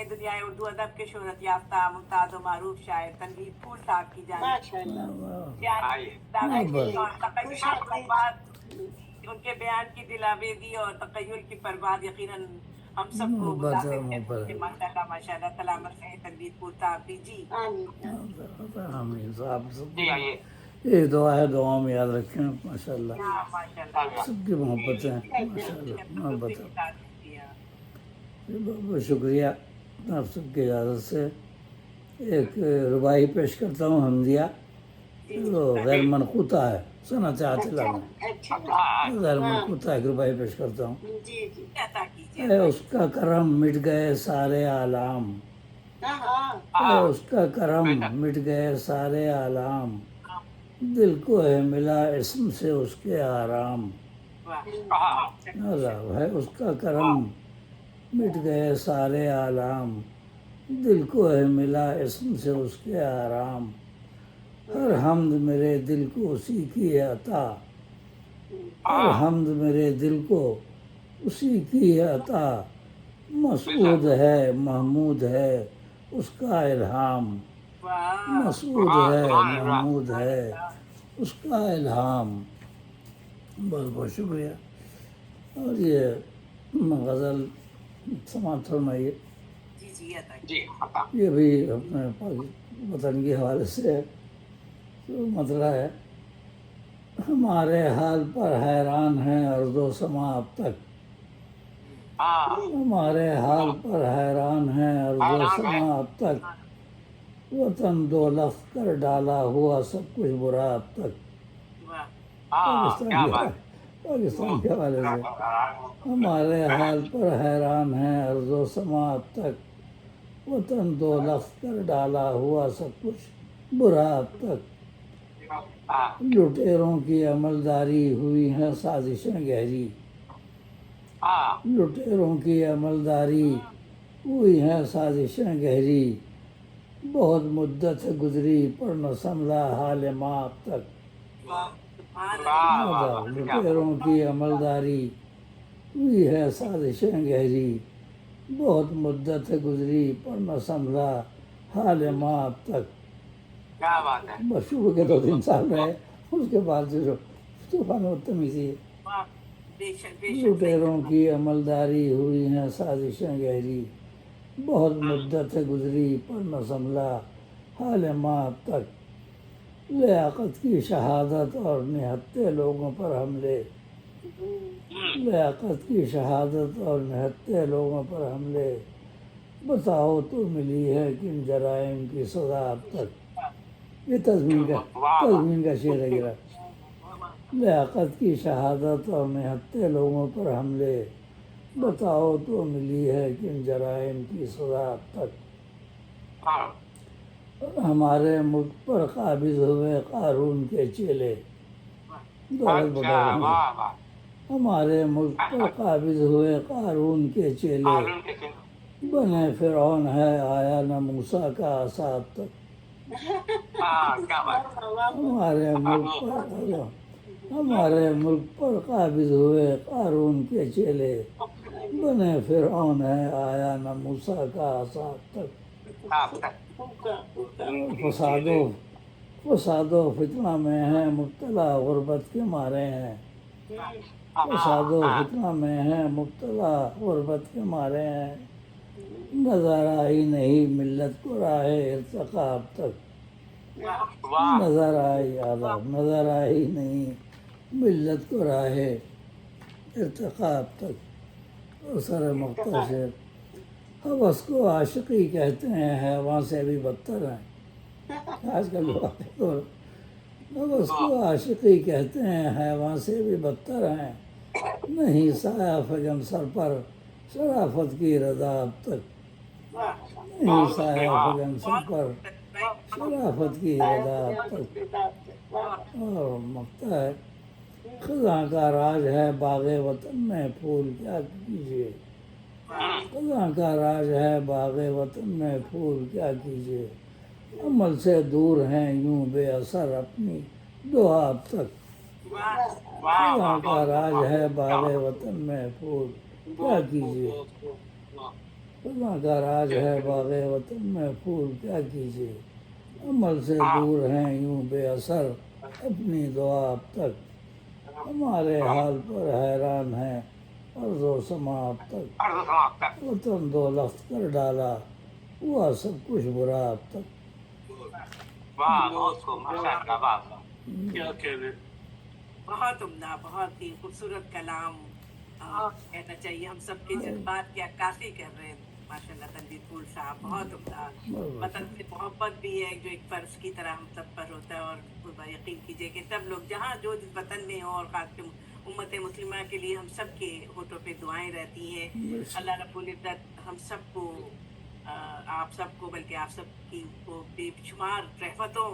دنیا اردو ادب کے شہرت یافتہ ممتاز و معروف شاعر تنویر پھول صاحب کی جانب ان کے بیان کی دلاویزی اور تخیل کی پرواز یقیناً ہم سب کو متاثر کرتی ہے. ماشاء اللہ سلامت رہے تنویر پھول صاحب بھی. جی آمین صاحب سب یہ دعا ہے، دعاؤں میں یاد رکھیں. ماشاء اللہ سب کی محبت ہے. ماشاء اللہ محبت ہے. بہت بہت شکریہ. آپ سب کی اجازت سے ایک رباعی پیش کرتا ہوں، حمدیہ. وہ غیر منقوطہ ہے، صنعت عاطلہ میں غیر منقوطہ ایک رباعی پیش کرتا ہوں. اے اس کا کرم مٹ گئے سارے آلام، اے اس کا کرم مٹ گئے سارے آلام، دل کو ہے ملا اسم سے اس کے آرام. ہے اس کا کرم مٹ گئے سارے آلام، دل کو ہے ملا اسم سے اس کے آرام. ہر حمد میرے دل کو اسی کی ہے عطا، ہر حمد میرے دل کو اسی کی ہے عطا. مسعود ہے محمود ہے اس کا الہام، مسعود ہے محمود ہے اس کا الہام. بہت بہت شکریہ. اور یہ غزل سماعت فرمائیے. یہ بھی اپنے وطن کے حوالے سے مطلع ہے. ہمارے حال پر حیران ہیں ارض و سما اب تک، ہمارے حال پر حیران ہیں ارض و سما اب تک، وطن دو لفظ کر ڈالا ہوا سب کچھ برا اب تک. پاکستان کے حوالے سے ہمارے حال پر حیران ہیں ارض و سما اب تک، وطن دو لفظ کر ڈالا ہوا سب کچھ برا اب تک. لٹیروں کی عملداری ہوئی ہیں سازشیں گہری، لٹیروں کی عملداری ہوئی ہیں سازشیں گہری، بہت مدت ہے گزری پر نہ سنبھلا حال ماں اب تک. لٹیروں کی عملداری ہوئی ہے سازشیں گہری، بہت مدت ہے گزری پر نہ سنبھلا حال ماں اب تک. بس شروع کے 2-3 سال رہے، اس کے بعد سے جو طوفان تمیزی. لٹیروں کی عملداری ہوئی ہیں سازشیں گہری، بہت مدت ہے گزری پر نہ سنبھلا حال ماں اب تک. لیاقت کی شہادت اور نہتے لوگوں پر حملے، لیاقت کی شہادت اور نہتے لوگوں پر حملے، بتاؤ تو ملی ہے کن جرائم کی سزا اب تک. یہ تضمین کا شعر ہے. گرا لیاقت کی شہادت اور نہتے لوگوں پر حملے، بتاؤ تو ملی ہے کن جرائم کی سزا اب تک. ہمارے ملک پر قابض ہوئے قارون کے چیلے، ہمارے ملک پر قابض ہوئے قارون کے چیلے، بنے فرعون ہے آیا نہ موسیٰ کا عصا اب تک. ہمارے ملک پر قابض ہوئے قارون کے چیلے، بنے فرعون ہے آیا نہ موسیٰ کا عصا اب تک. فساد و فتنہ میں ہیں مبتلا غربت کے مارے ہیں، فساد و فتنہ میں ہیں مبتلا غربت کے مارے ہیں، نظر آئی نہیں ملت کو راہ ارتقا اب تک. نظر آئی نہیں ملت کو راہ ارتقا اب تک. اور سر مقطع شعر. حوث کو عاشقی کہتے ہیں حیوان سے بھی بدتر ہیں. آج کل حوث کو عاشقی کہتے ہیں حیوان سے بھی بدتر ہیں، نہیں سایہ فگن سر پر شرافت کی رضا اب تک. نہیں سایہ فگن سر پر شرافت کی رضا اب تک. اور مقطع ہے. خزاں کا راج ہے باغ وطن میں پھول کیا کیجیے، خزاں کا راج ہے باغ وطن میں پھول کیا کیجیے، عمل سے دور ہیں یوں بے اثر اپنی دعا اب تک. خزاں کا راج ہے باغ وطن میں پھول کیا کیجیے، خدا کا راج ہے باغ وطن میں پھول کیا کیجیے، عمل سے دور ہیں یوں بے اثر اپنی دعا اب تک، ہمارے حال پر حیران ہیں عرض و سما اب تک، وطن دولت کر ڈالا ہوا سب کچھ برا اب تک۔ کیا کہنے۔ بہت عمدہ، بہت ہی خوبصورت کلام کہنا چاہیے، ہم سب کے جذبات کی عکاسی کر رہے ہیں ماشاء اللہ تنویر پھول صاحب، بہت عمدہ۔ وطن سے محبت بھی ہے جو ایک فرض کی طرح ہم سب پر ہوتا ہے، اور یقین کیجیے کہ سب لوگ جہاں جو جس وطن میں ہوں، اور خاص کر امت مسلمہ کے لیے ہم سب کے ہونٹوں پہ دعائیں رہتی ہیں۔ اللہ رب العزت ہم سب کو آپ سب کو، بلکہ آپ سب کی کو بے شمار رحمتوں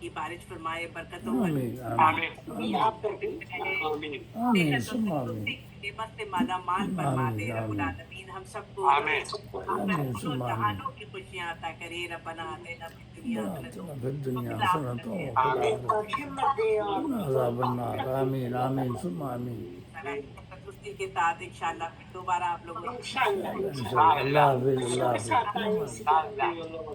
کی بارش فرمائے، برکتوں کا آمین آمین آمین آمین ثم آمین نعمت سے مالا مال فرما دے رب العالمین، ہم سب کو آمین دونوں جہانوں کی خوشیاں عطا کرے، ربنا آتنا فی الدنیا آتنا فی الدنیا حسنۃ وفی آمین الآخرۃ عذاب النار۔ آمین آمین ثم آمین تندرستی کے ساتھ انشاءاللہ پھر دوبارہ آپ لوگوں سے انشاءاللہ۔ اللہ حافظ، اللہ حافظ۔ اللہ